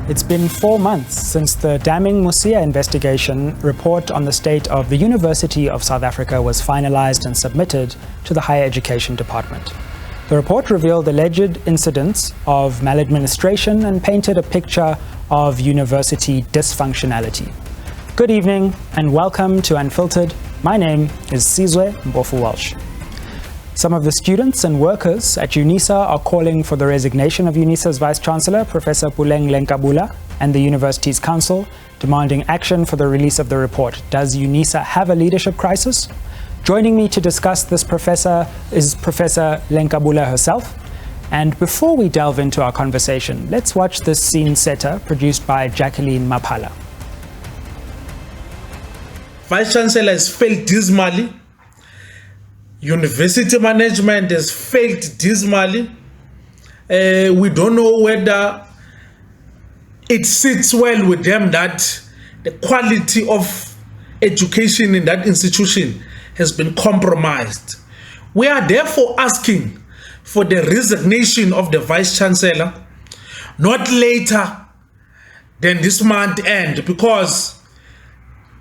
It's been 4 months since the damning Mosia investigation report on the state of the University of South Africa was finalised and submitted to the Higher Education Department. The report revealed alleged incidents of maladministration and painted a picture of university dysfunctionality. Good evening and welcome to Unfiltered. My name is Sizwe Mbofu-Walsh. Some of the students and workers at UNISA are calling for the resignation of UNISA's Vice-Chancellor, Professor Puleng Lenkabula, and the university's council, demanding action for the release of the report. Does UNISA have a leadership crisis? Joining me to discuss this is Professor Lenkabula herself. And before we delve into our conversation, let's watch this scene setter produced by Jacqueline Maphala. Vice-Chancellor has failed dismally. University management has failed dismally. We don't know whether it sits well with them that the quality of education in that institution has been compromised. We are therefore asking for the resignation of the Vice-Chancellor, not later than this month end, because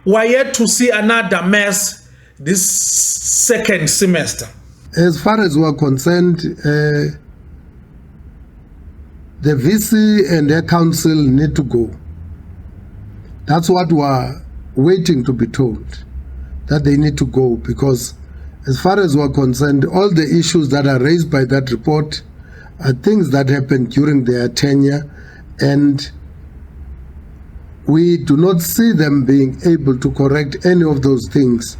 we are yet to see another mess this second semester. As far as we're concerned, the VC and their council need to go. That's what we're waiting to be told, that they need to go, because as far as we're concerned, all the issues that are raised by that report are things that happened during their tenure, and we do not see them being able to correct any of those things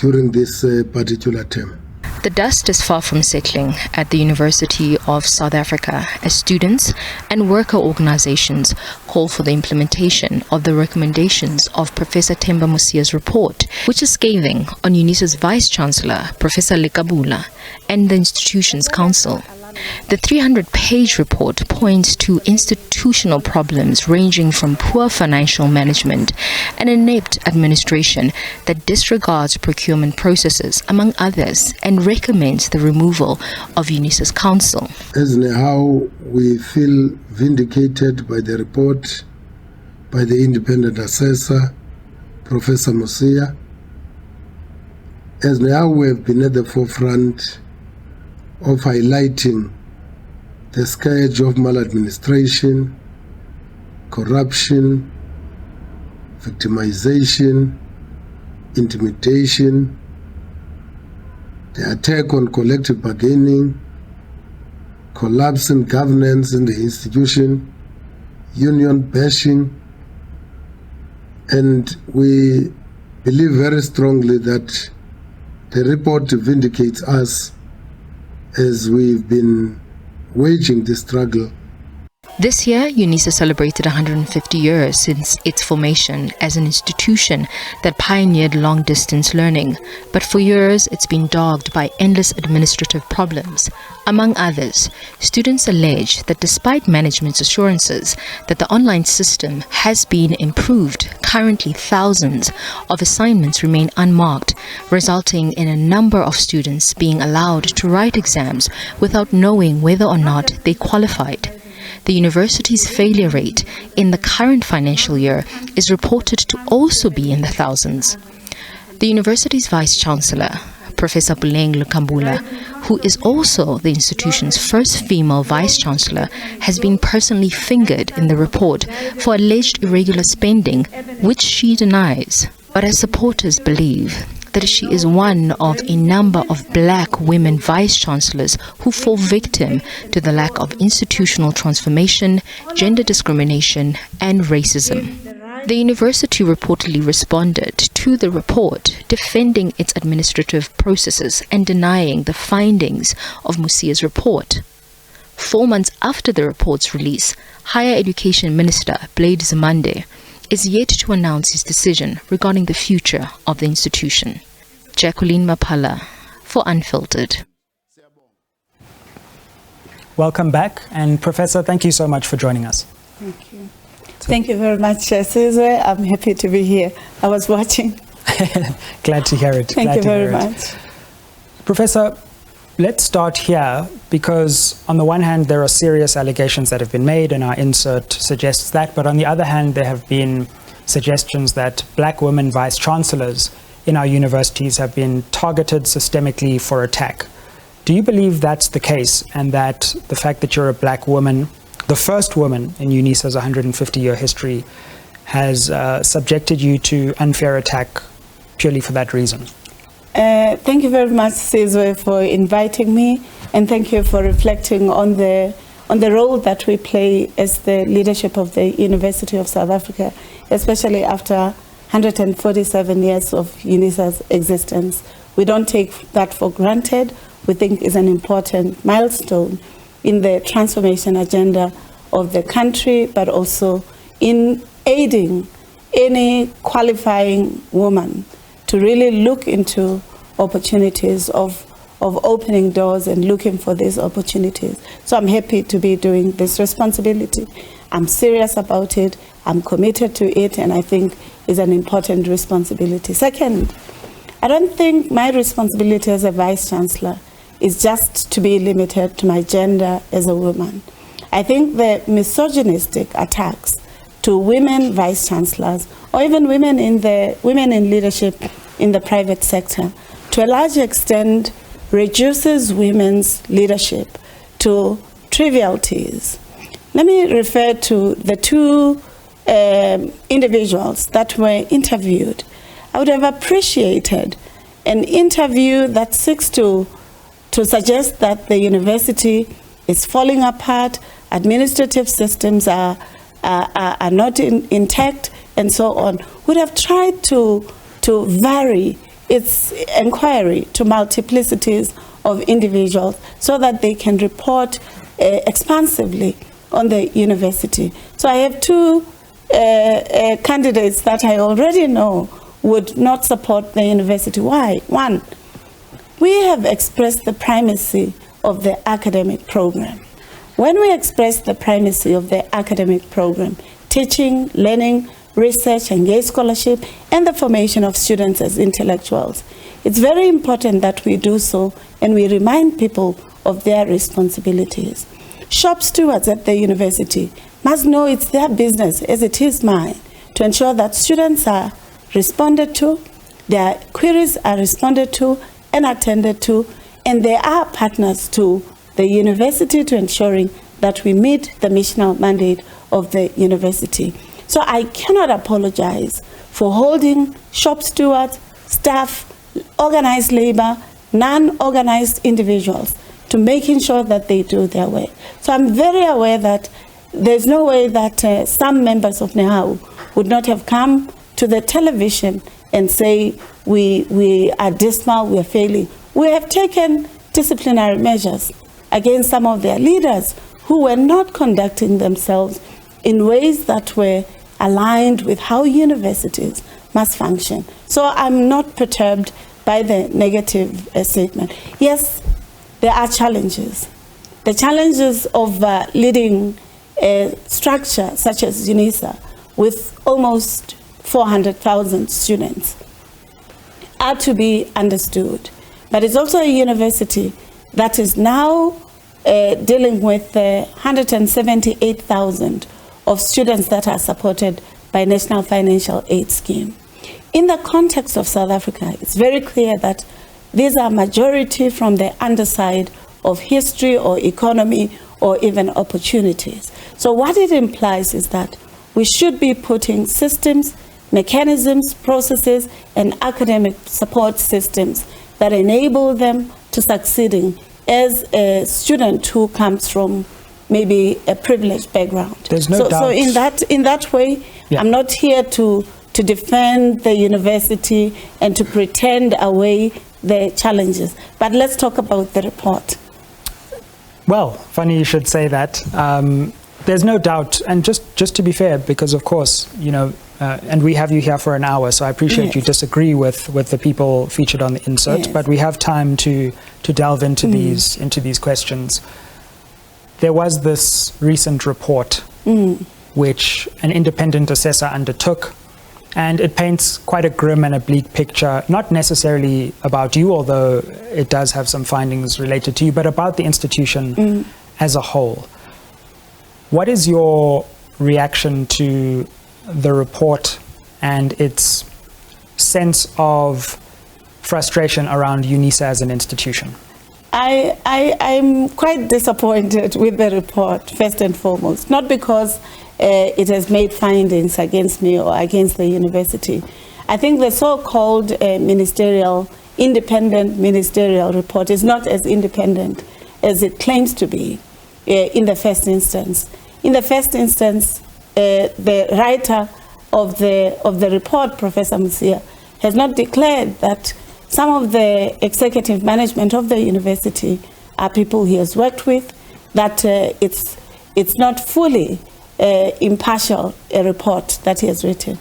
during this particular term. The dust is far from settling at the University of South Africa as students and worker organizations call for the implementation of the recommendations of Professor Themba Mosia's report, which is scathing on UNISA's Vice-Chancellor, Professor Lenkabula, and the institution's council. The 300-page report points to institutional problems ranging from poor financial management and inept administration that disregards procurement processes, among others, and recommends the removal of UNISA's council. As how we feel vindicated by the report by the independent assessor, Professor Mosia, as now we have been at the forefront of highlighting the scourge of maladministration, corruption, victimization, intimidation, the attack on collective bargaining, collapse in governance in the institution, union bashing, and we believe very strongly that the report vindicates us as we've been waging this struggle. This year, UNISA celebrated 150 years since its formation as an institution that pioneered long-distance learning. But for years, it's been dogged by endless administrative problems. Among others, students allege that despite management's assurances that the online system has been improved, currently thousands of assignments remain unmarked, resulting in a number of students being allowed to write exams without knowing whether or not they qualified. The university's failure rate in the current financial year is reported to also be in the thousands. The university's Vice-Chancellor, Professor Puleng Lenkabula, who is also the institution's first female Vice-Chancellor, has been personally fingered in the report for alleged irregular spending, which she denies. But her supporters believe that she is one of a number of black women vice-chancellors who fall victim to the lack of institutional transformation, gender discrimination, and racism. The university reportedly responded to the report, defending its administrative processes and denying the findings of Mosia's report. 4 months after the report's release, Higher Education Minister Blade Nzimande is yet to announce his decision regarding the future of the institution. Jacqueline Maphala for Unfiltered. Welcome back, and Professor, thank you so much for joining us. Thank you. Thank you very much, Sizwe. I'm happy to be here. I was watching. Glad to hear it. Thank you very much. Professor, let's start here, because on the one hand, there are serious allegations that have been made, and our insert suggests that, but on the other hand, there have been suggestions that black women vice-chancellors in our universities have been targeted systemically for attack. Do you believe that's the case, and that the fact that you're a black woman, the first woman in UNISA's 150-year history, has subjected you to unfair attack purely for that reason? Thank you very much, Sizwe, for inviting me, and thank you for reflecting on the role that we play as the leadership of the University of South Africa, especially after 147 years of UNISA's existence. We don't take that for granted. We think it's an important milestone in the transformation agenda of the country, but also in aiding any qualifying woman to really look into opportunities of opening doors and looking for these opportunities. So I'm happy to be doing this responsibility. I'm serious about it, I'm committed to it, and I think it's an important responsibility. Second, I don't think my responsibility as a Vice-Chancellor is just to be limited to my gender as a woman. I think the misogynistic attacks to women Vice-Chancellors, or even women in leadership in the private sector, to a large extent reduces women's leadership to trivialities. Let me refer to the two individuals that were interviewed. I would have appreciated an interview that seeks to suggest that the university is falling apart, administrative systems are not intact, and so on. Would have tried to vary its inquiry to multiplicities of individuals so that they can report expansively on the university. So I have two candidates that I already know would not support the university. Why? One, we have expressed the primacy of the academic program. When we express the primacy of the academic program, teaching, learning, research, engaged scholarship, and the formation of students as intellectuals, it's very important that we do so and we remind people of their responsibilities. Shop stewards at the university must know it's their business, as it is mine, to ensure that students are responded to, their queries are responded to and attended to, and they are partners to the university to ensuring that we meet the missional mandate of the university. So I cannot apologize for holding shop stewards, staff, organized labor, non-organized individuals to making sure that they do their work. So I'm very aware that there's no way that some members of NEHAU would not have come to the television and say we are dismal, we are failing. We have taken disciplinary measures against some of their leaders who were not conducting themselves in ways that were aligned with how universities must function. So I'm not perturbed by the negative statement. Yes, there are challenges. The challenges of leading a structure such as UNISA with almost 400,000 students are to be understood. But it's also a university that is now dealing with 178,000 of students that are supported by National Financial Aid Scheme. In the context of South Africa, it's very clear that these are majority from the underside of history or economy or even opportunities. So what it implies is that we should be putting systems, mechanisms, processes, and academic support systems that enable them to succeeding as a student who comes from maybe a privileged background. There's no doubt. So in that way, yeah. I'm not here to defend the university and to pretend away the challenges. But let's talk about the report. Well, funny you should say that. There's no doubt, and just to be fair, because of course, you know, and we have you here for an hour, so I appreciate yes. you disagree with the people featured on the insert, yes. but we have time to delve into these questions. There was this recent report which an independent assessor undertook And it paints quite a grim and a bleak picture, not necessarily about you, although it does have some findings related to you, but about the institution as a whole. What is your reaction to the report and its sense of frustration around UNISA as an institution? I'm quite disappointed with the report, first and foremost, not because it has made findings against me or against the university. I think the so-called independent ministerial report is not as independent as it claims to be in the first instance. In the first instance, the writer of the report, Professor Mosia, has not declared that some of the executive management of the university are people he has worked with, that it's not fully impartial a report that he has written.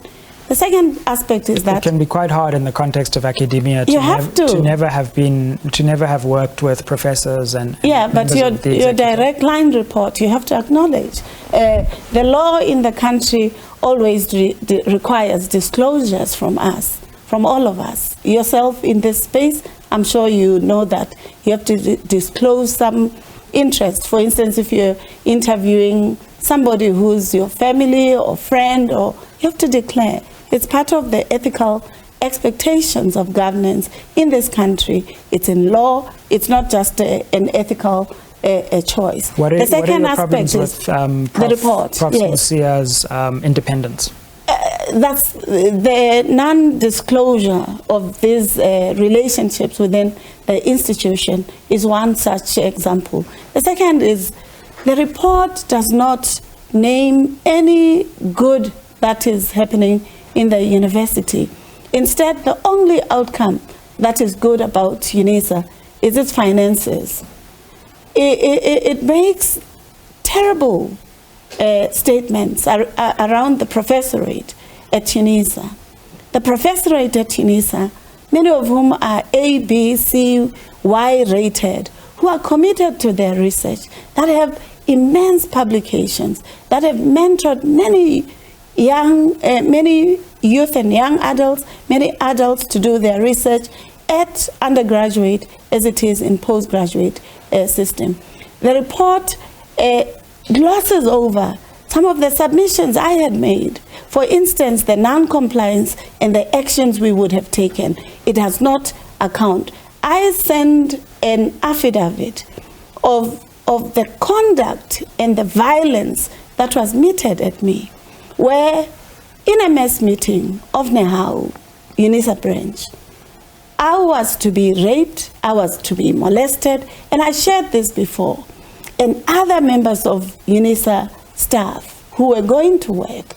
The second aspect is that it can be quite hard in the context of academia to never have worked with professors and but your direct line report, you have to acknowledge the law in the country always requires disclosures from us, from all of us. Yourself in this space, I'm sure you know that you have to disclose some interest. For instance, if you're interviewing somebody who's your family or friend, or you have to declare. It's part of the ethical expectations of governance in this country. It's in law. It's not just an ethical choice. The second aspect is the report. Prof. Mosia's independence. That's the non-disclosure of these relationships within the institution is one such example. The second is the report does not name any good that is happening in the university. Instead, the only outcome that is good about UNISA is its finances. It makes terrible statements around the professorate at UNISA. The professorate at UNISA, many of whom are A, B, C, Y rated, who are committed to their research, that have immense publications, that have mentored many youth and young adults, many adults to do their research at undergraduate as it is in postgraduate system. The report glosses over some of the submissions I had made. For instance, the non-compliance and the actions we would have taken. It does not account. I send an affidavit of the conduct and the violence that was meted at me, where in a mass meeting of Nehau, UNISA branch, I was to be raped, I was to be molested, and I shared this before. And other members of UNISA staff who were going to work,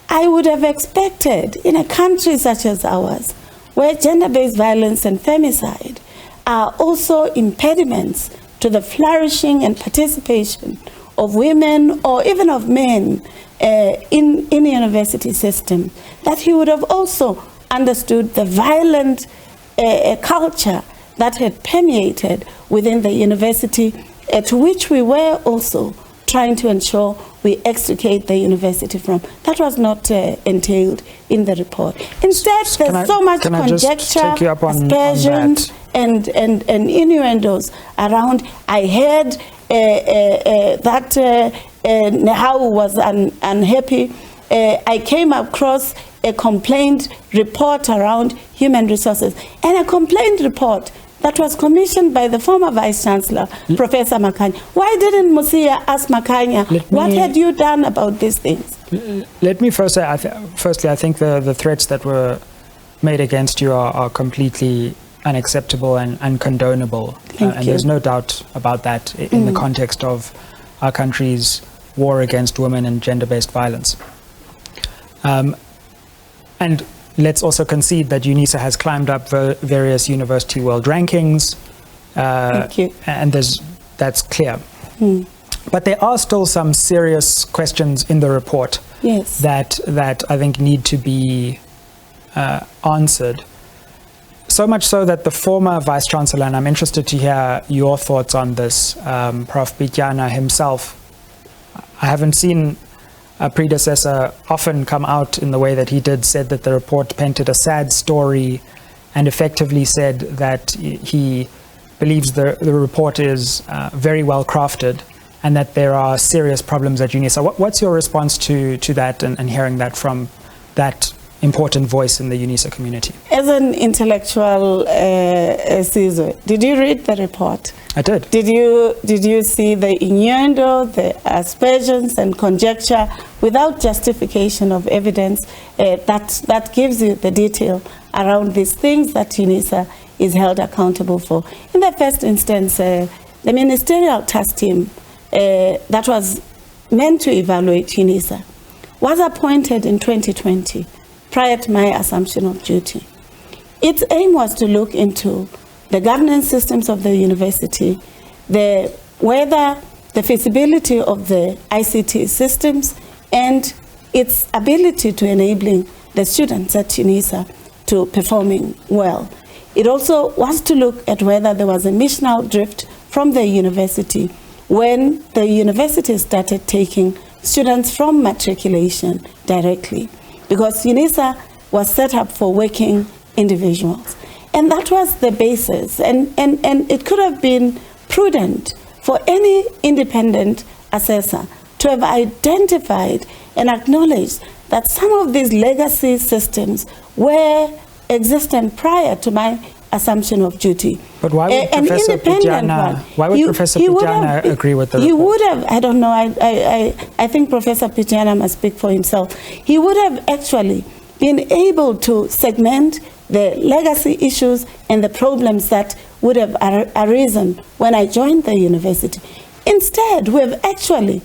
I would have expected in a country such as ours, where gender-based violence and femicide are also impediments to the flourishing and participation of women or even of men in the university system, that he would have also understood the violent culture that had permeated within the university, to which we were also trying to ensure we extricate the university from. That was not entailed in the report. Instead, there's so much conjecture, aspersions, and innuendos around. I heard that Nehau was unhappy. I came across a complaint report around human resources, and a complaint report that was commissioned by the former Vice Chancellor, Professor Makanya. Why didn't Mosia ask Makanya, what had you done about these things? Let me first say, firstly, I think the threats that were made against you are completely unacceptable and uncondonable. And there's no doubt about that in the context of our country's war against women and gender-based violence. And let's also concede that UNISA has climbed up various university world rankings, and that's clear. But there are still some serious questions in the report that I think need to be answered. So much so that the former Vice Chancellor, and I'm interested to hear your thoughts on this, Prof. Pityana himself, I haven't seen predecessor often come out in the way that he did, said that the report painted a sad story and effectively said that he believes the report is very well crafted and that there are serious problems at UNISA. What's your response to that and hearing that from that important voice in the UNISA community? As an intellectual, Caesar, did you read the report? I did. Did you see the innuendo, the aspersions and conjecture without justification of evidence that gives you the detail around these things that UNISA is held accountable for? In the first instance, the ministerial task team that was meant to evaluate UNISA was appointed in 2020 prior to my assumption of duty. Its aim was to look into the governance systems of the university, whether the feasibility of the ICT systems and its ability to enabling the students at UNISA to performing well. It also was to look at whether there was a missional drift from the university when the university started taking students from matriculation directly, because UNISA was set up for working individuals. And that was the basis. And it could have been prudent for any independent assessor to have identified and acknowledged that some of these legacy systems were existent prior to my assumption of duty. But why would Professor Pijana agree with the report? He would have, I don't know, I think Professor Pijana must speak for himself. He would have actually been able to segment the legacy issues and the problems that would have arisen when I joined the university. Instead, we have actually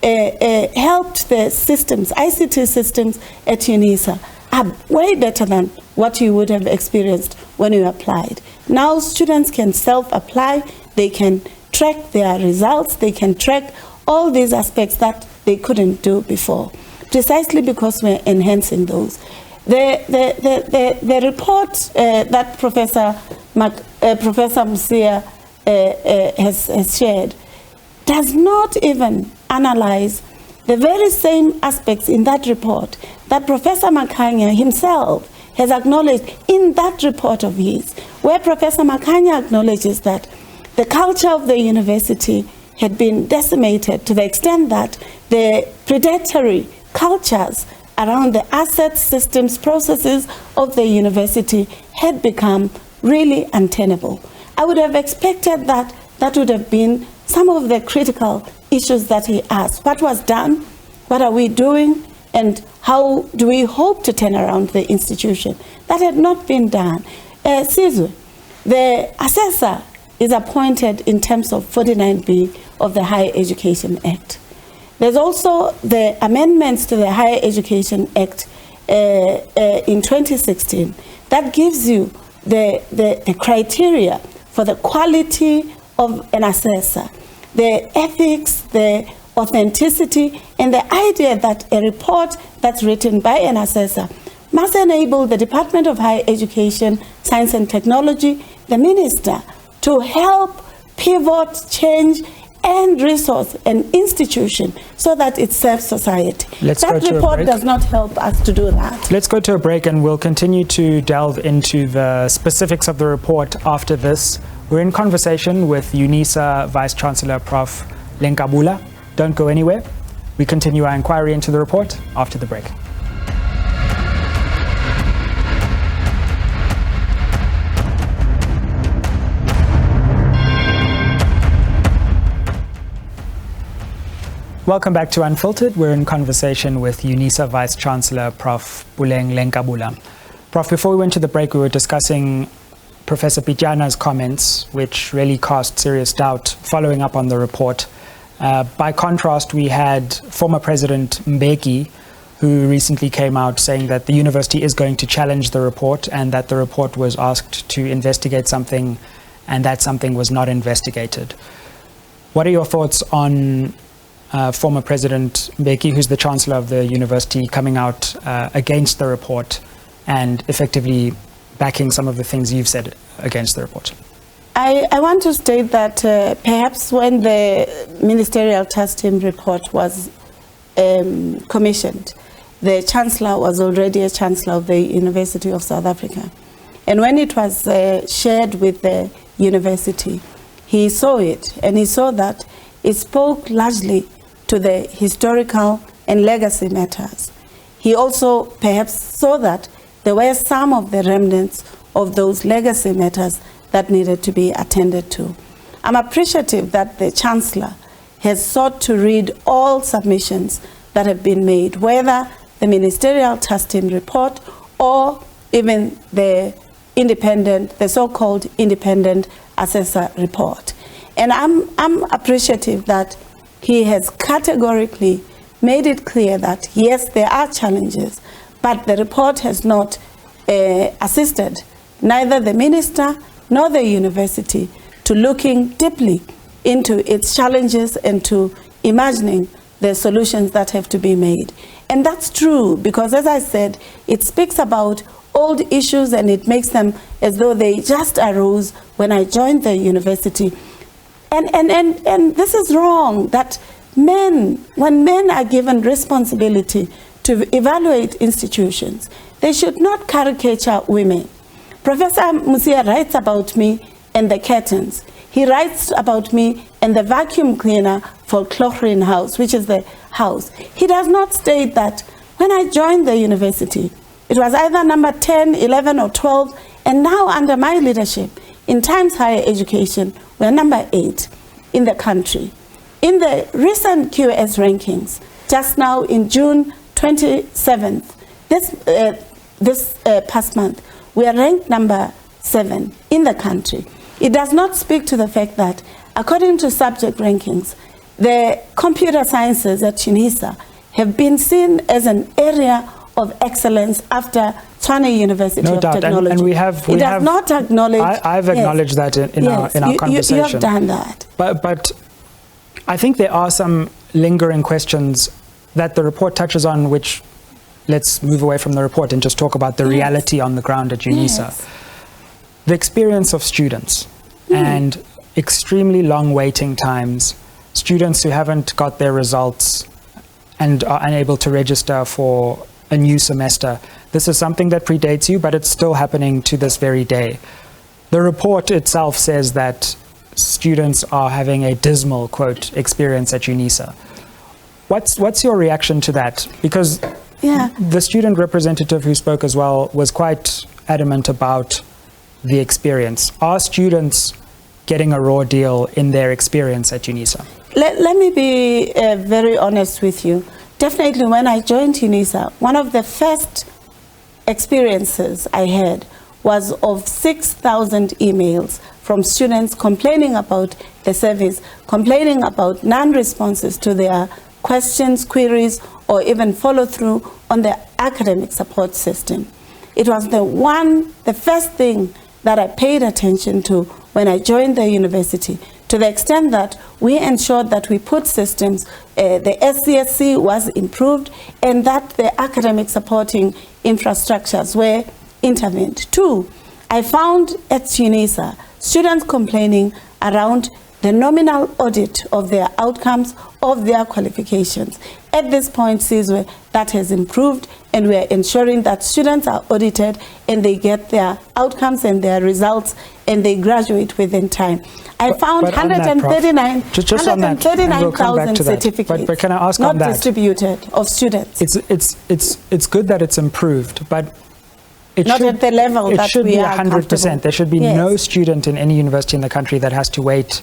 helped the systems, ICT systems at UNISA are way better than what you would have experienced when you applied. Now students can self-apply, they can track their results, they can track all these aspects that they couldn't do before, precisely because we're enhancing those. The report that Professor Mosia has shared does not even analyze the very same aspects in that report that Professor Makanya himself has acknowledged in that report of his, where Professor Makanya acknowledges that the culture of the university had been decimated to the extent that the predatory cultures around the assets, systems, processes of the university had become really untenable. I would have expected that that would have been some of the critical issues that he asked. What was done? What are we doing? And how do we hope to turn around the institution? That had not been done. Sizwe, the assessor is appointed in terms of 49B of the Higher Education Act. There's also the amendments to the Higher Education Act in 2016 that gives you the criteria for the quality of an assessor, the ethics, the authenticity, and the idea that a report that's written by an assessor must enable the Department of Higher Education, Science and Technology, the minister, to help pivot, change, and resource an institution so that it serves society. That report does not help us to do that. Let's go to a break and we'll continue to delve into the specifics of the report after this. We're in conversation with UNISA Vice Chancellor Prof. Lenkabula. Don't go anywhere. We continue our inquiry into the report after the break. Welcome back to Unfiltered. We're in conversation with UNISA Vice Chancellor Prof. Puleng Lenkabula. Prof, before we went to the break, we were discussing Professor Pijana's comments, which really cast serious doubt following up on the report. By contrast, we had former President Mbeki, who recently came out saying that the university is going to challenge the report and that the report was asked to investigate something and that something was not investigated. What are your thoughts on former President Mbeki, who's the Chancellor of the university, coming out against the report and effectively backing some of the things you've said against the report? I want to state that perhaps when the ministerial task team report was commissioned, the Chancellor was already a Chancellor of the University of South Africa. And when it was shared with the university, he saw it, and he saw that it spoke largely to the historical and legacy matters. He also perhaps saw that there were some of the remnants of those legacy matters that needed to be attended to. I'm appreciative that the Chancellor has sought to read all submissions that have been made, whether the ministerial testing report or even the so-called independent assessor report. And I'm appreciative that he has categorically made it clear that yes, there are challenges, but the report has not assisted neither the minister nor the university to looking deeply into its challenges and to imagining the solutions that have to be made. And that's true because, as I said, it speaks about old issues and it makes them as though they just arose when I joined the university. And this is wrong, that when men are given responsibility to evaluate institutions, they should not caricature women. Professor Mosia writes about me and the curtains. He writes about me and the vacuum cleaner for Clochrin House, which is the house. He does not state that when I joined the university, it was either number 10, 11, or 12, and now under my leadership, in Times Higher Education, we're number 8 in the country. In the recent QS rankings, just now in June 27th, this past month, we are ranked number 7 in the country. It does not speak to the fact that, according to subject rankings, the computer sciences at UNISA have been seen as an area of excellence after Tshwane University of Technology. And we have not acknowledged. I've acknowledged that in our conversation. You have done that. But I think there are some lingering questions that the report touches on, which let's move away from the report and just talk about the reality on the ground at UNISA. Yes. The experience of students and extremely long waiting times, students who haven't got their results and are unable to register for a new semester. This is something that predates you, but it's still happening to this very day. The report itself says that students are having a dismal, quote, experience at UNISA. What's your reaction to that? Because the student representative who spoke as well was quite adamant about the experience. Are students getting a raw deal in their experience at UNISA? Let me be very honest with you. Definitely when I joined UNISA, one of the first experiences I had was of 6,000 emails from students complaining about the service, complaining about non-responses to their questions, queries, or even follow-through on the academic support system. It was the first thing that I paid attention to when I joined the university, to the extent that we ensured that we put systems, the SCSC was improved, and that the academic supporting infrastructures were intervened. 2, I found at UNISA students complaining around the nominal audit of their outcomes, of their qualifications. At this point, Sizwe, that has improved, and we are ensuring that students are audited and they get their outcomes and their results and they graduate within time. I found 139,000 certificates but can I ask not on that? Distributed of students. It's good that it's improved, but it not at the level that should we be are 100%. There should be no student in any university in the country that has to wait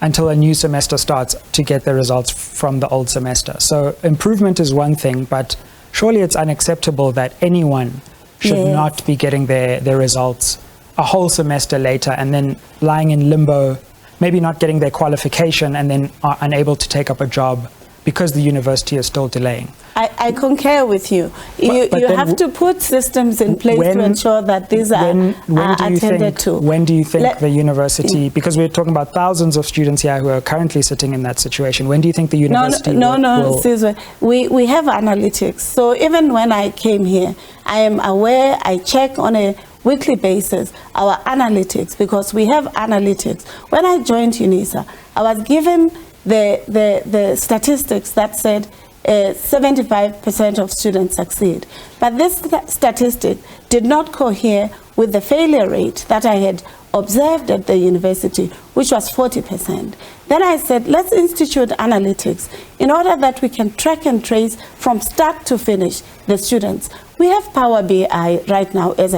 until a new semester starts to get the results from the old semester. So improvement is one thing, but surely it's unacceptable that anyone should not be getting their results a whole semester later and then lying in limbo, maybe not getting their qualification and then are unable to take up a job because the university is still delaying. I concur with you. You have to put systems in place to ensure that these are attended to. When do you think the university, because we're talking about thousands of students here who are currently sitting in that situation, when do you think the university will... We have analytics. So even when I came here, I am aware, I check on a weekly basis our analytics, because we have analytics. When I joined UNISA, I was given the statistics that said 75% of students succeed. But this statistic did not cohere with the failure rate that I had observed at the university, which was 40%. Then I said, let's institute analytics in order that we can track and trace from start to finish the students. We have Power BI right now as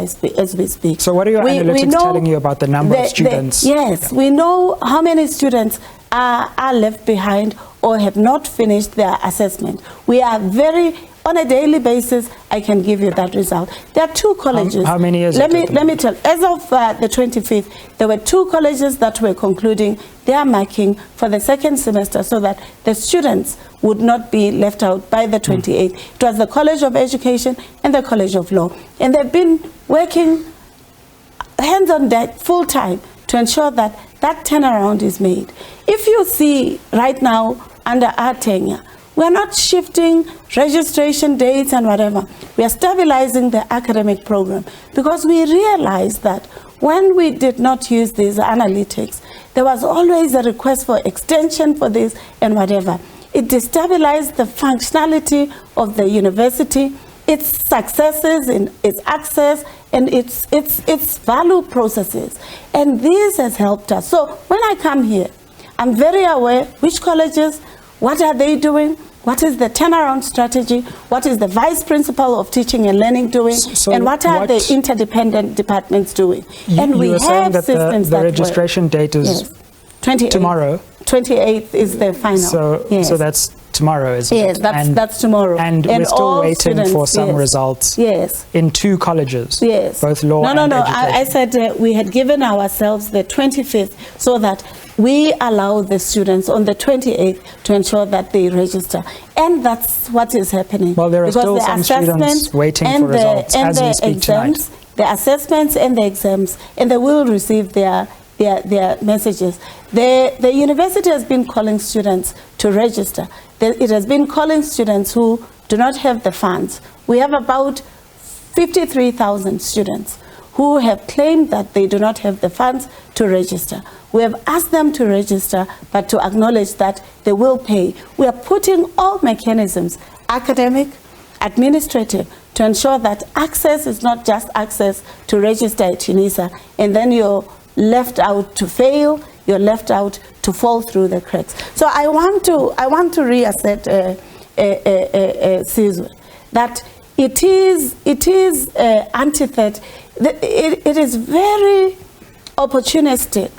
we speak. So what are your analytics telling you about the number of students? Yes, we know how many students are left behind or have not finished their assessment. We are on a daily basis, I can give you that result. There are 2 colleges. How many is Let me tell. As of the 25th, there were 2 colleges that were concluding their marking for the second semester so that the students would not be left out by the 28th. It was the College of Education and the College of Law. And they've been working hands on deck full time to ensure that that turnaround is made. If you see right now under our tenure, we're not shifting registration dates and whatever. We are stabilizing the academic program because we realized that when we did not use these analytics, there was always a request for extension for this and whatever. It destabilized the functionality of the university, its successes in its access and its value processes. And this has helped us. So when I come here, I'm very aware which colleges, what are they doing? What is the turnaround strategy? What is the vice principal of teaching and learning doing? And what are the interdependent departments doing? And we have systems that the registration date is 28th. Tomorrow. 28th is the final. So that's tomorrow, isn't it? Yes, that's tomorrow. And we're still waiting for some results. Yes. In 2 colleges. Yes. Both law and education. I said we had given ourselves the 25th so that we allow the students on the 28th to ensure that they register. And that's what is happening. Well, there are still some students waiting for results as we speak tonight. The assessments and the exams, and they will receive their messages. The university has been calling students to register. It has been calling students who do not have the funds. We have about 53,000 students who have claimed that they do not have the funds to register. We have asked them to register, but to acknowledge that they will pay. We are putting all mechanisms, academic, administrative, to ensure that access is not just access to register at UNISA, and then you're left out to fail, you're left out to fall through the cracks. So I want to reassert Sizwe, that it is antithetical. It is very opportunistic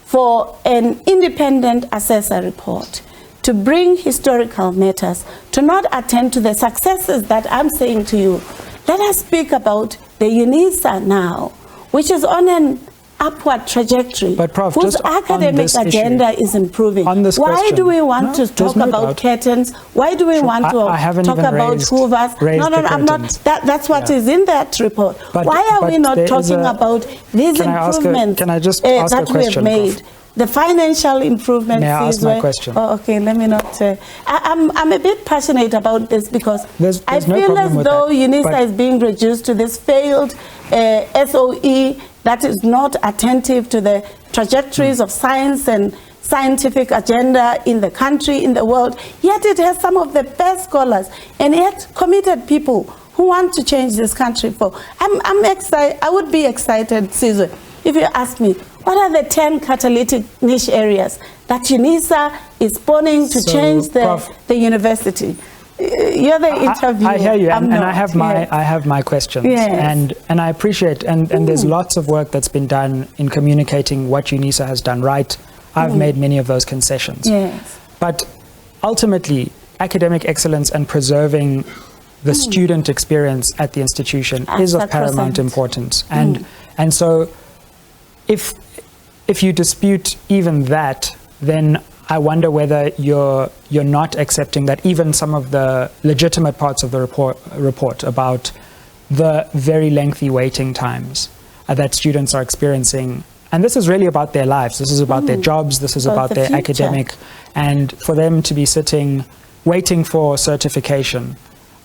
for an independent assessor report to bring historical matters, to not attend to the successes that I'm saying to you. Let us speak about the UNISA now, which is on an upward trajectory, but Prof, whose academic agenda is improving. Why do we want to talk about curtains? Why do we want to talk about hoovers? No, I'm not. That's what is in that report. Why are we not talking about these improvements that we have made? The financial improvements. May I ask my question? Oh, okay, let me not. I'm a bit passionate about this because I no feel as though UNISA is being reduced to this failed SOE that is not attentive to the trajectories of science and scientific agenda in the country, in the world. Yet it has some of the best scholars and yet committed people who want to change this country for. I'm excited. I would be excited, Sizwe, if you ask me, what are the 10 catalytic niche areas that UNISA is spawning to change the university? You're the interviewer. I hear you, and I have my questions, and I appreciate, and there's lots of work that's been done in communicating what UNISA has done right. I've made many of those concessions. Yes. But ultimately, academic excellence and preserving the student experience at the institution is of paramount importance, and so if you dispute even that, then I wonder whether you're not accepting that even some of the legitimate parts of the report about the very lengthy waiting times that students are experiencing, and this is really about their lives, this is about their jobs, this is about their academic, and for them to be sitting waiting for certification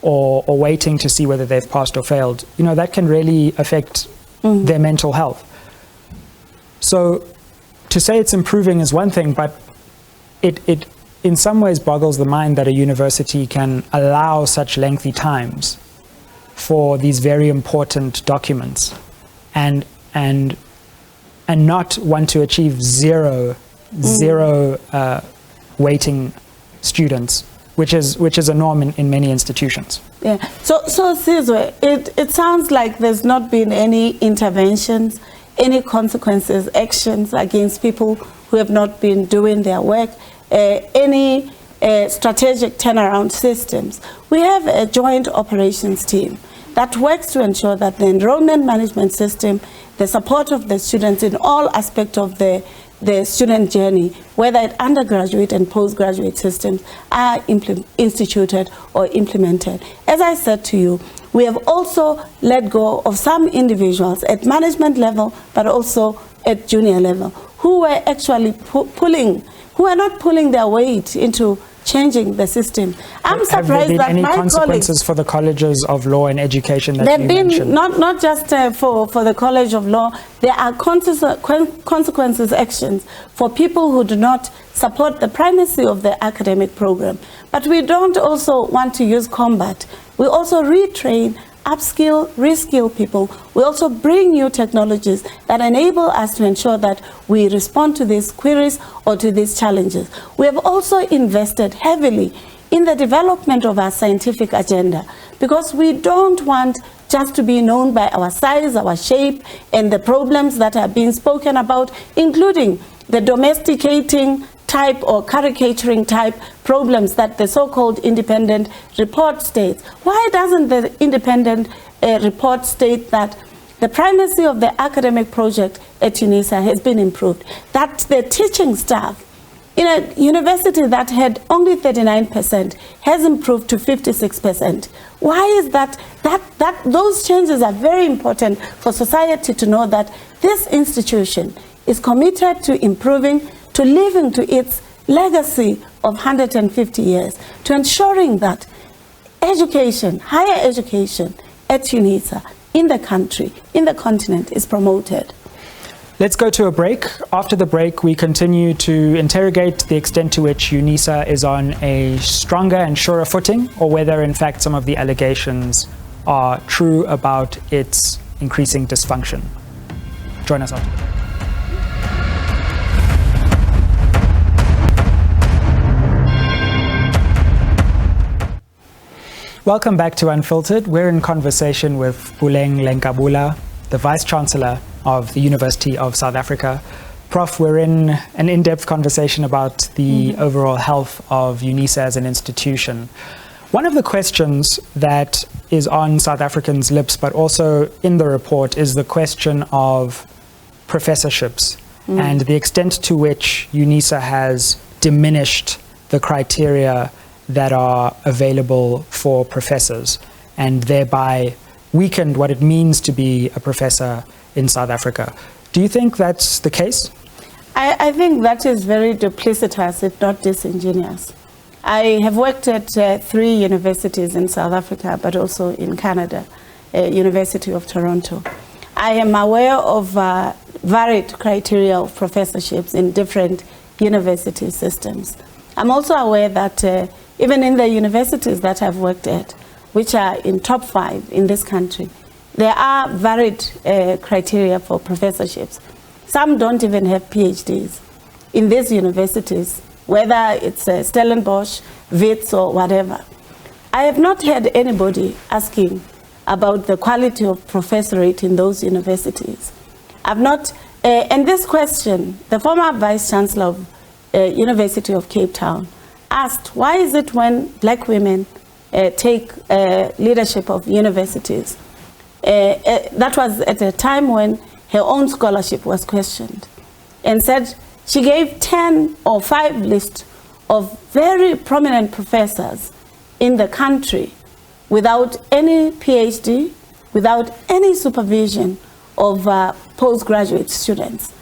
or waiting to see whether they've passed or failed, that can really affect their mental health. So to say it's improving is one thing, but in some ways boggles the mind that a university can allow such lengthy times for these very important documents and not want to achieve zero waiting students, which is a norm in many institutions. Yeah. So Sizwe, it sounds like there's not been any interventions, any consequences, actions against people who have not been doing their work, any strategic turnaround systems. We have a joint operations team that works to ensure that the enrollment management system, the support of the students in all aspects of the student journey, whether at undergraduate and postgraduate systems, are instituted or implemented. As I said to you, we have also let go of some individuals at management level, but also at junior level, who were actually who are not pulling their weight into changing the system. I'm surprised that any my consequences for the colleges of law and education that there you have mentioned? been not just for the College of Law. There are consequences, actions for people who do not support the primacy of the academic program. But we don't also want to use combat. We also retrain, upskill, reskill people. We also bring new technologies that enable us to ensure that we respond to these queries or to these challenges. We have also invested heavily in the development of our scientific agenda, because we don't want just to be known by our size, our shape, and the problems that are being spoken about, including the domesticating type or caricaturing type problems that the so-called independent report states. Why doesn't the independent report state that the primacy of the academic project at UNISA has been improved, that the teaching staff in a university that had only 39% has improved to 56%? Why is that those changes are very important for society to know that this institution is committed to improving, to living to its legacy of 150 years, to ensuring that education, higher education at UNISA, in the country, in the continent, is promoted. Let's go to a break. After the break, we continue to interrogate the extent to which UNISA is on a stronger and surer footing, or whether in fact some of the allegations are true about its increasing dysfunction. Join us after the break. Welcome back to Unfiltered. We're in conversation with Puleng Lenkabula, the Vice Chancellor of the University of South Africa. Prof, we're in an in-depth conversation about the overall health of UNISA as an institution. One of the questions that is on South Africans' lips, but also in the report, is the question of professorships and the extent to which UNISA has diminished the criteria that are available for professors, and thereby weakened what it means to be a professor in South Africa. Do you think that's the case? I think that is very duplicitous, if not disingenuous. I have worked at 3 universities in South Africa, but also in Canada, University of Toronto. I am aware of varied criteria of professorships in different university systems. I'm also aware that even in the universities that I've worked at, which are in top 5 in this country, there are varied criteria for professorships. Some don't even have PhDs in these universities, whether it's Stellenbosch, Wits, or whatever. I have not had anybody asking about the quality of professorate in those universities. I've not, and this question, the former Vice Chancellor of University of Cape Town asked, why is it when black women take leadership of universities? That was at a time when her own scholarship was questioned, and said she gave 10 or 5 lists of very prominent professors in the country without any PhD, without any supervision of postgraduate students.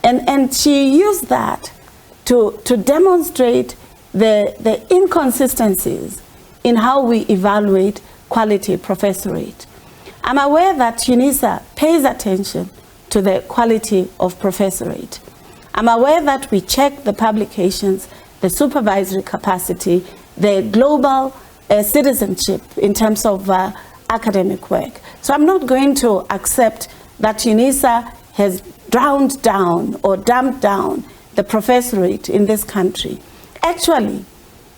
And she used that to demonstrate the inconsistencies in how we evaluate quality professorate. I'm aware that UNISA pays attention to the quality of professorate. I'm aware that we check the publications the supervisory capacity, the global citizenship in terms of academic work. So I'm not going to accept that UNISA has drowned down or dumped down the professorate in this country. Actually,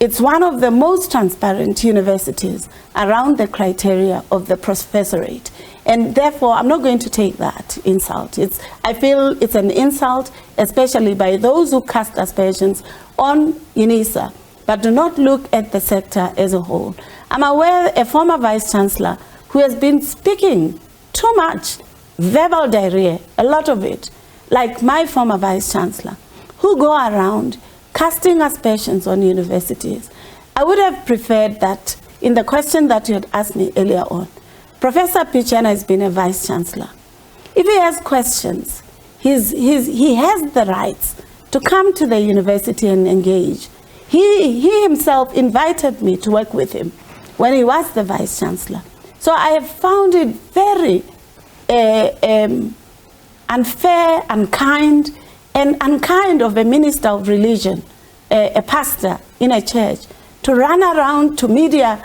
it's one of the most transparent universities around the criteria of the professorate. And therefore, I'm not going to take that insult. I feel it's an insult, especially by those who cast aspersions on UNISA, but do not look at the sector as a whole. I'm aware a former vice-chancellor who has been speaking too much, verbal diarrhea, a lot of it, like my former vice-chancellor, who go around casting aspersions on universities. I would have preferred that in the question that you had asked me earlier on, Professor Pichena has been a vice-chancellor. If he has questions, he has the rights to come to the university and engage. He himself invited me to work with him when he was the vice-chancellor. So I have found it very unfair, unkind, and unkind of a minister of religion, a pastor in a church, to run around to media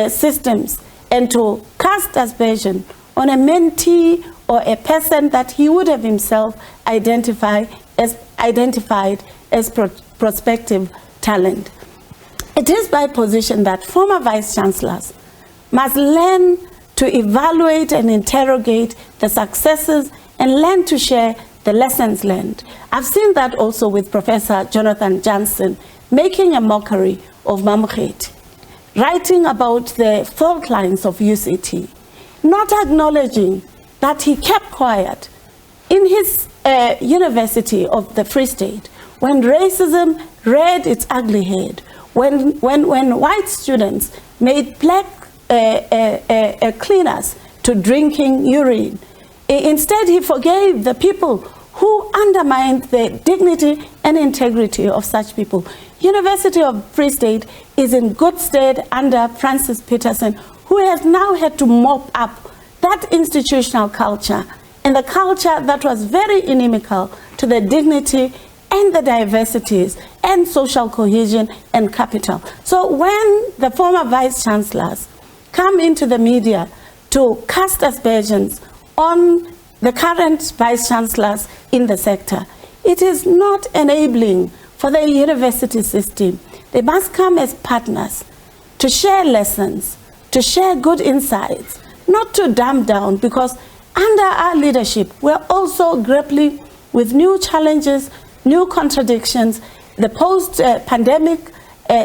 systems and to cast aspersion on a mentee or a person that he would have himself identified as prospective talent. It is my position that former vice-chancellors must learn to evaluate and interrogate the successes and learn to share the lessons learned. I've seen that also with Professor Jonathan Johnson making a mockery of Mamukhet, writing about the fault lines of UCT, not acknowledging that he kept quiet in his University of the Free State when racism reared its ugly head, when white students made black cleaners to drinking urine. Instead, he forgave the people who undermined the dignity and integrity of such people. University of Free State is in good stead under Francis Peterson, who has now had to mop up that institutional culture and the culture that was very inimical to the dignity and the diversities and social cohesion and capital. So when the former vice-chancellors come into the media to cast aspersions on the current vice-chancellors in the sector, it is not enabling for the university system. They must come as partners to share lessons, to share good insights, not to dumb down, because under our leadership, we're also grappling with new challenges, new contradictions, the post-pandemic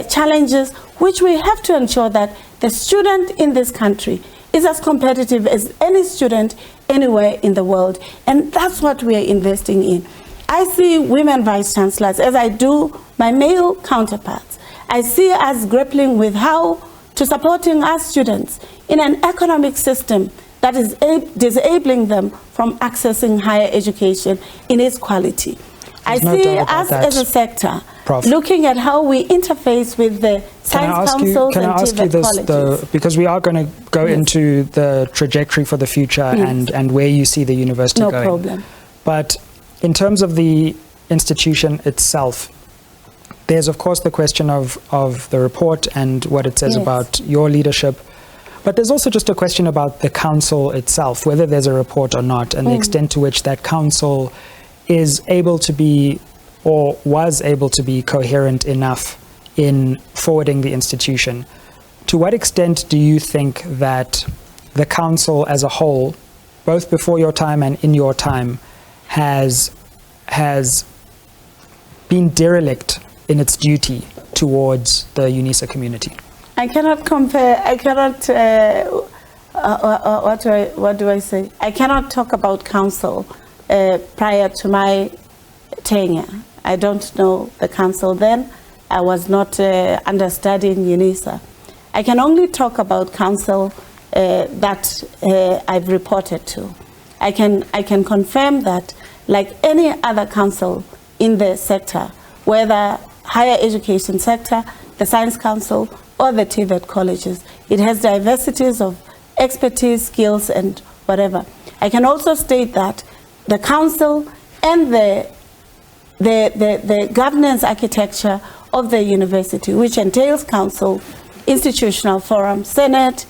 challenges, which we have to ensure that the student in this country is as competitive as any student anywhere in the world. And that's what we are investing in. I see women vice-chancellors, as I do my male counterparts. I see us grappling with how to supporting our students in an economic system that is disabling them from accessing higher education in its quality. I see us as a sector Prof. looking at how we interface with the science councils and TVET colleges. Because we are going to go into the trajectory for the future and where you see the university going. No problem. But in terms of the institution itself, there's of course the question of the report and what it says about your leadership. But there's also just a question about the council itself, whether there's a report or not, and the extent to which that council is able to be, or was able to be, coherent enough in forwarding the institution. To what extent do you think that the council as a whole, both before your time and in your time, has been derelict in its duty towards the UNISA community? I cannot compare, I cannot, what do I say? I cannot talk about council prior to my tenure. I don't know the council then. I was not understudying UNISA. I can only talk about council that I've reported to. I can confirm that, like any other council in the sector, whether higher education sector, the science council, or the TVET colleges, it has diversities of expertise, skills, and whatever. I can also state that the council and the governance architecture of the university, which entails council, institutional forum, senate,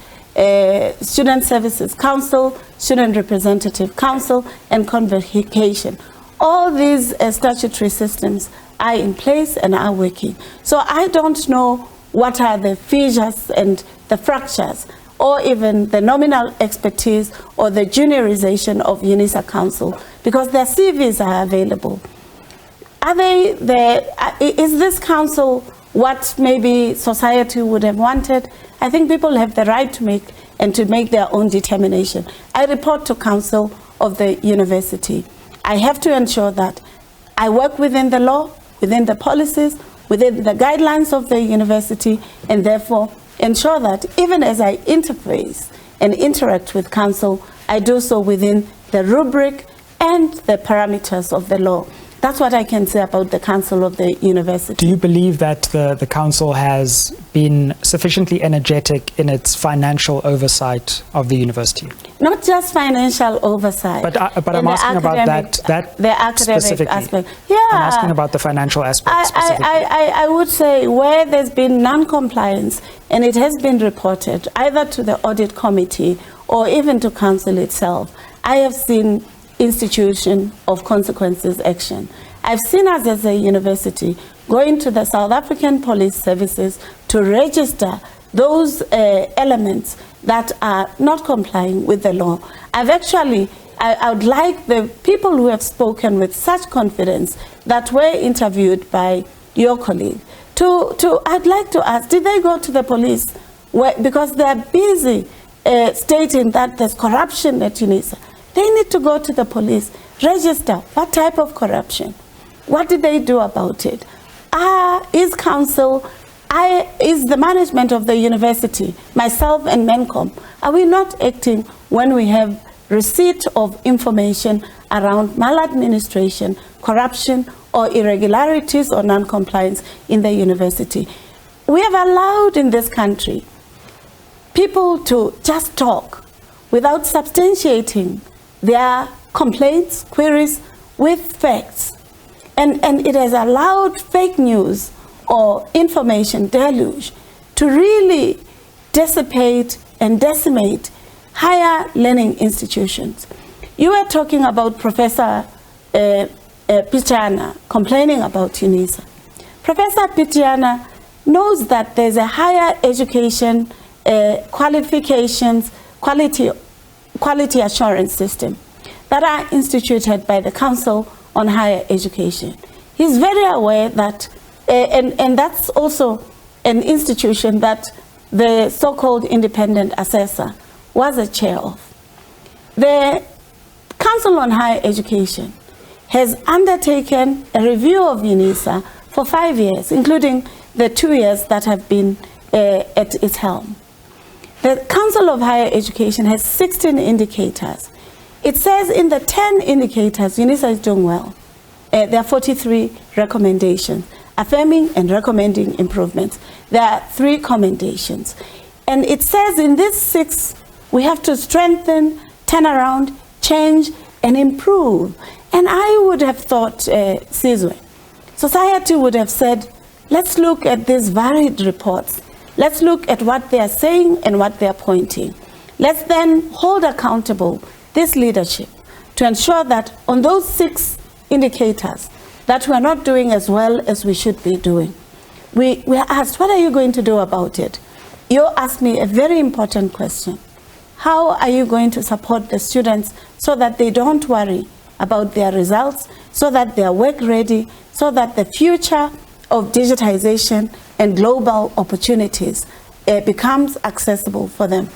student services council, student representative council, and convocation. All these statutory systems are in place and are working. So I don't know what are the fissures and the fractures, or even the nominal expertise or the juniorization of UNISA Council, because their CVs are available. Are they there? Is this council what maybe society would have wanted? I think people have the right to make their own determination. I report to council of the university. I have to ensure that I work within the law, within the policies, within the guidelines of the university, and therefore ensure that even as I interface and interact with council, I do so within the rubric and the parameters of the law. That's what I can say about the council of the university. Do you believe that the council has been sufficiently energetic in its financial oversight of the university? Not just financial oversight. But I'm asking about the academic aspect. Yeah. I'm asking about the financial aspect specifically. I would say where there's been non-compliance, and it has been reported either to the audit committee or even to council itself, I have seen institution of consequences action. I've seen us as a university going to the South African Police Services to register those elements that are not complying with the law. I would like the people who have spoken with such confidence that were interviewed by your colleague I'd like to ask, did they go to the police? Because they're busy stating that there's corruption at UNISA. They need to go to the police, register what type of corruption. What did they do about it? Is council, is the management of the university, myself and MENCOM, are we not acting when we have receipt of information around maladministration, corruption, or irregularities or non-compliance in the university? We have allowed in this country people to just talk without substantiating their complaints, queries with facts. And it has allowed fake news or information deluge to really dissipate and decimate higher learning institutions. You were talking about Professor Pichana complaining about UNISA. Professor Pichana knows that there's a higher education qualifications, quality assurance system that are instituted by the Council on Higher Education. He's very aware that, and that's also an institution that the so-called independent assessor was a chair of. The Council on Higher Education has undertaken a review of UNISA for 5 years, including the 2 years that have been at its helm. The Council of Higher Education has 16 indicators. It says in the 10 indicators, UNISA is doing well. There are 43 recommendations, affirming and recommending improvements. There are 3 commendations. And it says in these 6, we have to strengthen, turn around, change, and improve. And I would have thought, Sizwe, society would have said, let's look at these varied reports. Let's look at what they are saying and what they are pointing. Let's then hold accountable this leadership to ensure that on those 6 indicators that we're not doing as well as we should be doing. We are asked, what are you going to do about it? You asked me a very important question. How are you going to support the students so that they don't worry about their results, so that they are work ready, so that the future of digitization and global opportunities becomes accessible for them?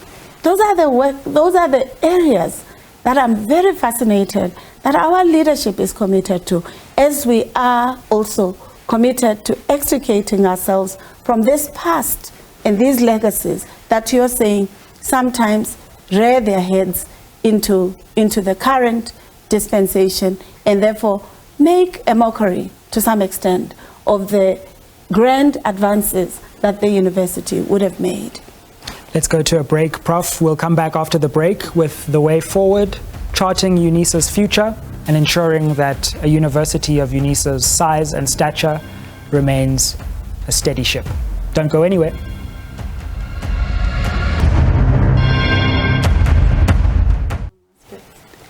Those are the areas that I'm very fascinated that our leadership is committed to, as we are also committed to extricating ourselves from this past and these legacies that you're saying sometimes rear their heads into the current dispensation, and therefore make a mockery to some extent of the grand advances that the university would have made. Let's go to a break, Prof. We'll come back after the break with the way forward, charting UNISA's future and ensuring that a university of UNISA's size and stature remains a steady ship. Don't go anywhere.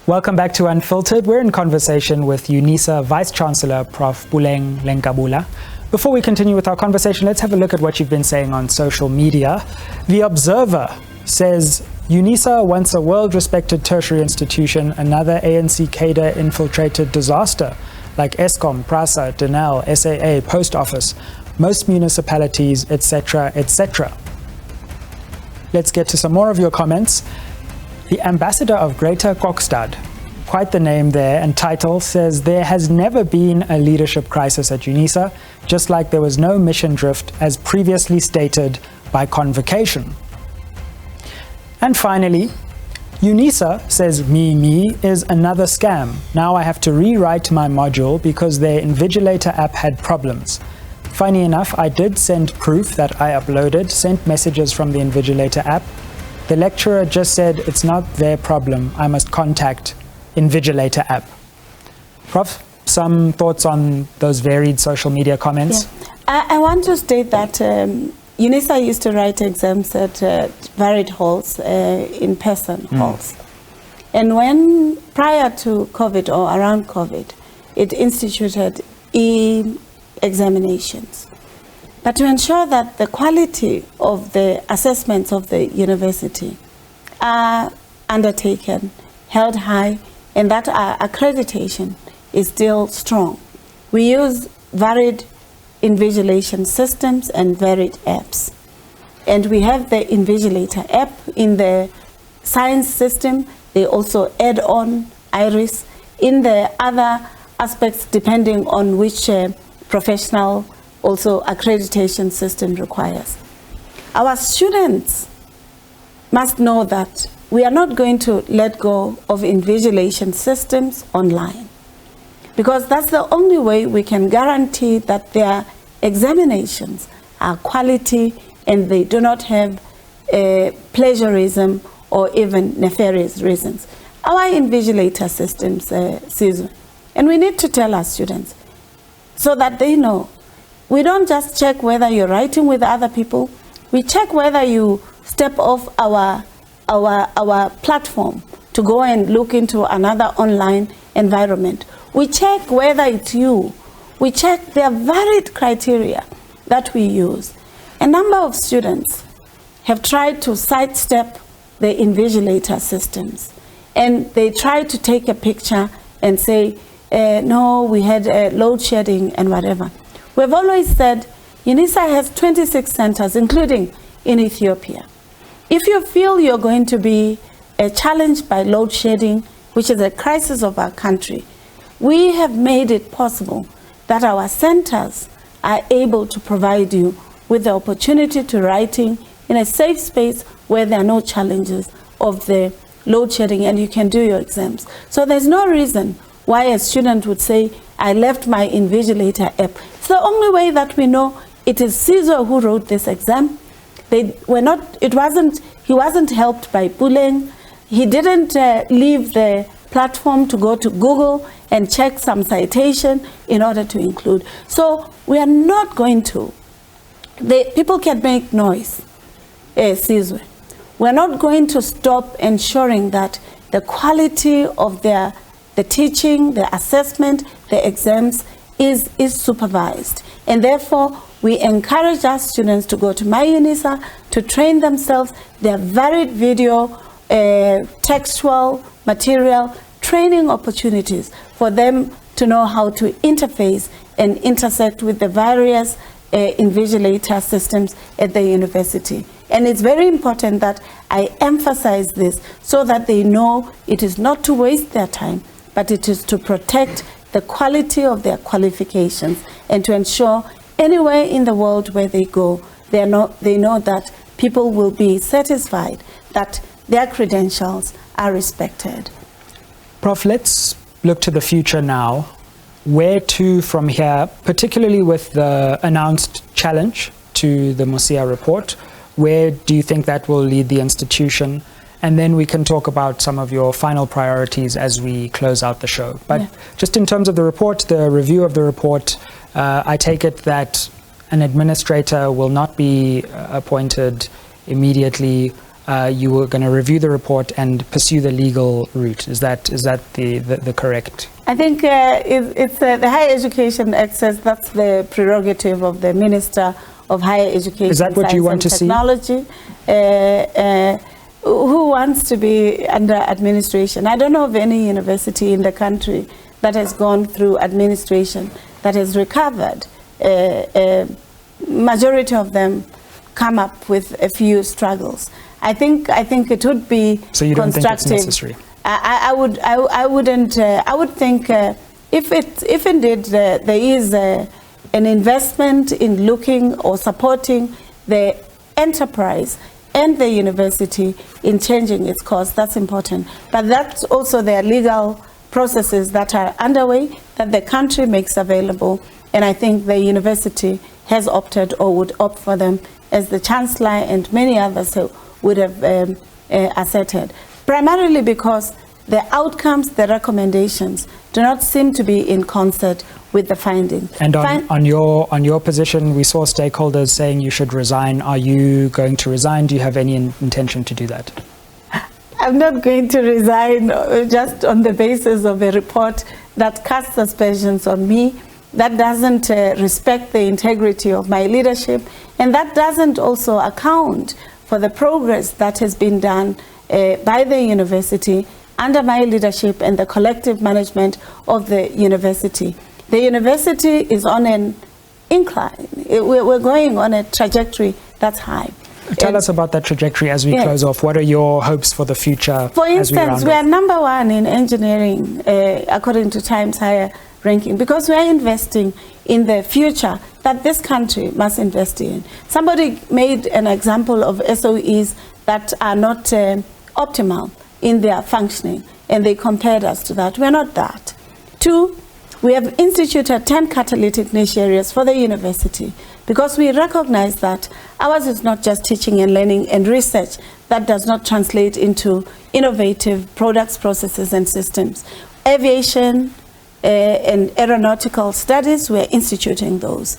Welcome back to Unfiltered. We're in conversation with UNISA Vice Chancellor Prof. Puleng Lenkabula. Before we continue with our conversation, let's have a look at what you've been saying on social media. The Observer says, UNISA, once a world-respected tertiary institution, another ANC cadre-infiltrated disaster, like Eskom, PRASA, Denel, SAA, Post Office, most municipalities, etc., etc. Let's get to some more of your comments. The ambassador of Greater Kokstad, quite the name there and title, says there has never been a leadership crisis at UNISA, just like there was no mission drift as previously stated by convocation. And finally, UNISA says me is another scam. Now I have to rewrite my module because their Invigilator app had problems. Funny enough, I did send proof that I uploaded, sent messages from the Invigilator app. The lecturer just said it's not their problem, I must contact Invigilator app. Prof, some thoughts on those varied social media comments? Yeah. I want to state that UNISA used to write exams at varied halls, in-person halls. And when, prior to COVID or around COVID, it instituted e-examinations. But to ensure that the quality of the assessments of the university are undertaken, held high, and that our accreditation is still strong, we use varied invigilation systems and varied apps. And we have the Invigilator app in the science system. They also add on IRIS in the other aspects depending on which professional also accreditation system requires. Our students must know that we are not going to let go of invigilation systems online, because that's the only way we can guarantee that their examinations are quality and they do not have plagiarism or even nefarious reasons. Our invigilator systems, and we need to tell our students so that they know. We don't just check whether you're writing with other people. We check whether you step off our platform to go and look into another online environment. We check whether it's you. We check the varied criteria that we use. A number of students have tried to sidestep the invigilator systems, and they try to take a picture and say, no, we had load shedding and whatever. We've always said UNISA has 26 centers, including in Ethiopia. If you feel you're going to be challenged by load shedding, which is a crisis of our country, we have made it possible that our centers are able to provide you with the opportunity to writing in a safe space where there are no challenges of the load shedding, and you can do your exams. So there's no reason why a student would say, I left my Invigilator app. It's the only way that we know it is Sizwe who wrote this exam. He wasn't helped by Puleng. He didn't leave the platform to go to Google and check some citation in order to include. So we are not going to. People can make noise, Sizwe. We're not going to stop ensuring that the quality of the teaching, the assessment, the exams is supervised. And therefore, we encourage our students to go to MyUNISA to train themselves. There are varied video, textual material, training opportunities for them to know how to interface and intersect with the various invigilator systems at the university. And it's very important that I emphasize this so that they know it is not to waste their time, but it is to protect the quality of their qualifications and to ensure anywhere in the world where they go, they know that people will be satisfied that their credentials are respected. Prof, let's look to the future now. Where to from here, particularly with the announced challenge to the Mosia report? Where do you think that will lead the institution? And then we can talk about some of your final priorities as we close out the show. But just in terms of the report, the review of the report, I take it that an administrator will not be appointed immediately. You were going to review the report and pursue the legal route. Is that the correct? I think it's the Higher Education Act says that's the prerogative of the Minister of Higher Education. Is that what you want to see? Technology. Who wants to be under administration? I don't know of any university in the country that has gone through administration that has recovered. Majority of them come up with a few struggles. I think it would be so you don't constructive. think it's necessary? I wouldn't. I would think if indeed there is an investment in looking or supporting the enterprise and the university in changing its course, that's important. But that's also there are legal processes that are underway that the country makes available, and I think the university has opted or would opt for them, as the Chancellor and many others would have asserted. Primarily because the outcomes, the recommendations, do not seem to be in concert with the findings. And on your position, we saw stakeholders saying you should resign. Are you going to resign? Do you have any intention to do that? I'm not going to resign just on the basis of a report that casts aspersions on me, that doesn't respect the integrity of my leadership, and that doesn't also account for the progress that has been done by the university under my leadership and the collective management of the university. The university is on an incline. We're going on a trajectory that's high. Tell us about that trajectory as we close off. What are your hopes for the future? For instance, we are number one in engineering according to Times Higher ranking, because we are investing in the future that this country must invest in. Somebody made an example of SOEs that are not optimal in their functioning, and they compared us to that. We're not that. 2, we have instituted 10 catalytic niche areas for the university, because we recognize that ours is not just teaching and learning and research that does not translate into innovative products, processes, and systems. Aviation and aeronautical studies, we're instituting those.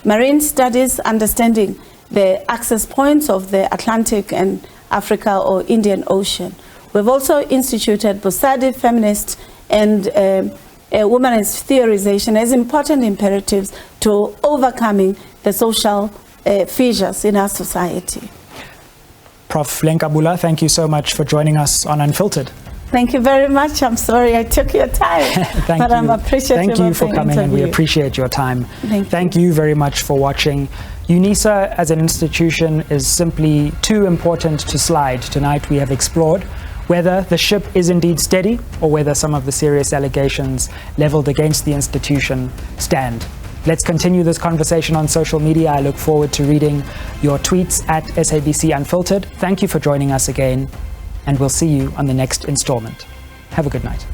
Marine studies, understanding the access points of the Atlantic and Africa or Indian Ocean. We've also instituted Busadi, feminist, and womanist theorization as important imperatives to overcoming the social fissures in our society. Prof. Lenkabula, thank you so much for joining us on Unfiltered. Thank you very much. I'm sorry I took your time, but I'm appreciative. Thank you for coming, and we appreciate your time. Thank you very much for watching. UNISA as an institution is simply too important to slide. Tonight we have explored whether the ship is indeed steady or whether some of the serious allegations leveled against the institution stand. Let's continue this conversation on social media. I look forward to reading your tweets at SABC Unfiltered. Thank you for joining us again, and we'll see you on the next installment. Have a good night.